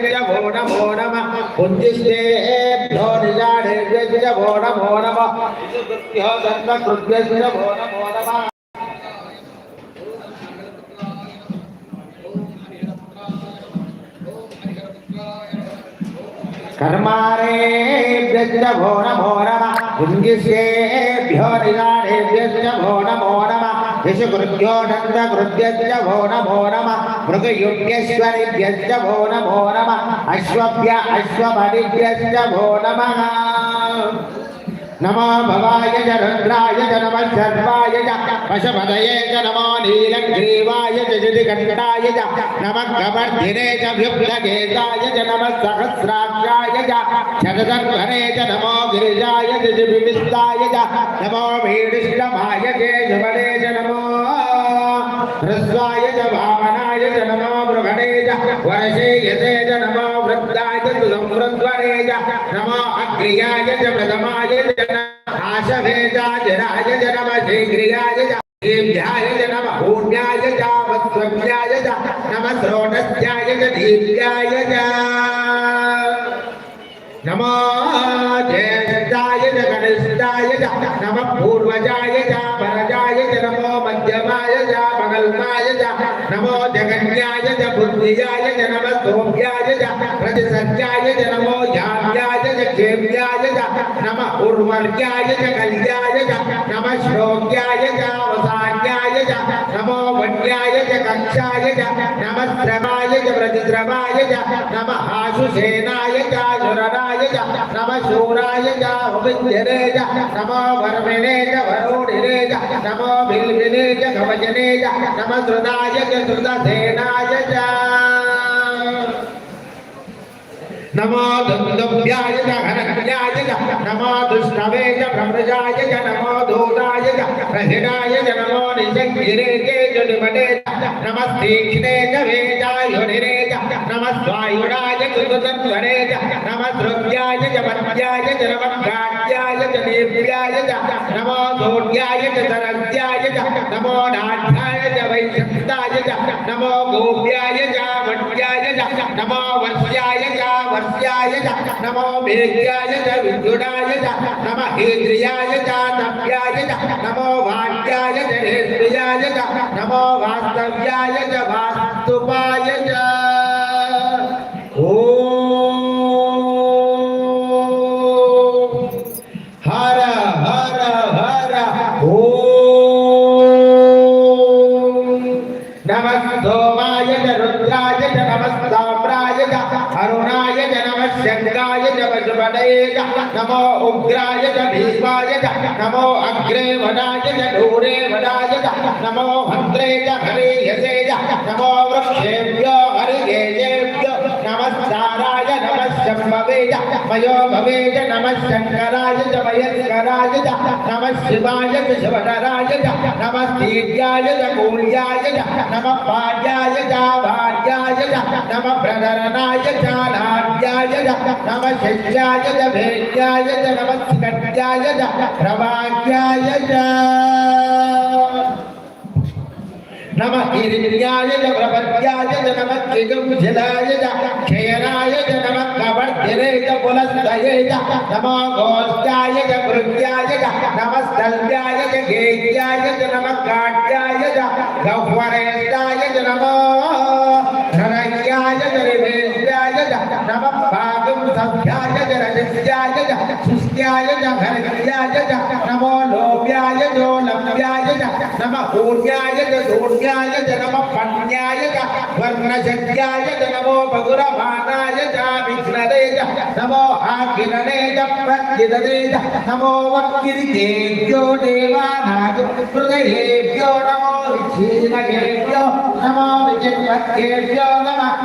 नमो नमः पुंजिष्टेभ्यो निजानेभ्यो नमो नमः कृत्यो दन्तकृत्यस्य नमो नमः कर्माणेभ्यो नमो नमः पुंजिष्टेभ्यो निजानेभ्यो नमो नमः यशकृत्यो नन्दकृत्यस्य नमो नमः मृगयुग्येश्वरिभ्यश्च नमो नमः अश्वभ्य अश्वपदिभ्यश्च नमः नमो भवाय च रुद्राय च नमः सर्वाय च पशुपतये च नमो नीलग्रीवाय च जटिकण्ठाय च नमः कवर्धिने च व्युक्तकेशाय च नमः सहस्राक्षाय च शतधन्वने च नमो गिरिजाय च विविष्टाय च नमो मीडिष्टमाय केशवने च नमो ह्रस्वाय च वामनाय च नमो मृगणे च वरशेयसे च नमो वृद्धाय च संवृद्वने च नमो अग्र्याय च प्रथमाय च आशवेजाय च नमः शीघ्रियाय च दीर्घ्याय च नमः ऊर्ध्याय च वत्सव्याय च नमः श्रोणस्याय च दीर्घ्याय च नमो ज्येष्ठाय च कनिष्ठाय च नमः पूर्वजाय च परजाय च नमो मध्यमाय च पगल्माय च नमो जगन्याय च बुद्धियाय च नमः सोम्याय च प्रतिसत्याय च नमो जाम्याय च क्षेम्याय च नमः उर्वर्याय च कल्याय च नमः श्रोत्याय च अवसान्याय च नमो वन्याय च कक्षाय च नमः श्रवाय च प्रतिश्रवाय च नमः आशुसेनाय च सुरनाय च नमः शूराय च विद्यने च नमो वर्मिणे च वरुणिने च नमो बिल्विने च कवचने च नमः श्रुताय च श्रुतसेनाय च नमो दुन्दुभ्याय च हरण्याय च नमो दुष्टवे च भ्रमृजाय च नमो दूताय च प्रहिणाय च नमो निजङ्गिरे च जुनिमने च नमः तीक्ष्णे च वेदायुनिरे च नमः स्वायुणाय च सुतन्वने च नमः श्रुत्याय च वन्द्याय च नमः काट्याय च नेव्याय च नमो दूर्याय च सरस्याय च नमो नाट्याय च वैशक्ताय च नमो गोप्याय च वट्याय च नमो वर्ष्याय च वर्ष्याय च नमो मेघ्याय च विद्युडाय च नमः हेन्द्रियाय च तप्याय च नमो वाक्याय च हेन्द्रियाय च नमो वास्तव्याय च वास्तुपाय च हर हर हर नमः सोमाय च रुद्राय च नमः साम्राय च अरुणाय च नमः शङ्काय च वज्रपदये च नमो उग्राय च भीमाय च नमो अग्रे वदाय च दूरे वदाय च नमो भद्रे च हरियसे च नमो वृक्षेभ्यो हरिकेशेभ्यो नमः साराय नमः शम्भवे च मयो भवे च नमः शङ्कराय च मयस्कराय च नमः शिवाय च शिवधराय च नमः तीर्याय च कूल्याय च नमः पार्याय च भार्याय च नमः प्रधरनाय च लाड्याय च नमः शिष्याय च भेद्याय च नमः स्कट्याय च प्रवाक्याय च नमः हिरण्याय च प्रपद्याय च नमः त्रिगुंशिलाय च क्षयनाय च नमः कवर्धिने च पुलस्तये च नमो गोष्ठाय च भृत्याय च नमः स्थल्याय च गेह्याय च नमः काट्याय च गह्वरेष्ठाय च नमो धनज्ञाय च निवेश्याय च नमः भागुंसभ्याय च रजस्याय च सुष्ट्याय च घनज्ञाय च नमो लोभ्याय च लभ्याय च नमः पूर्याय च दूर्याय च नमः पण्याय च वर्णशक्याय च नमो बगुरभानाय च विघ्नदे च नमो आकिरणे च प्रज्ञिदे च नमो वक्किरिकेभ्यो देवानागहृदयेभ्यो नमो विक्षीणकेभ्यो नमो विचिन्वत्केभ्यो नमः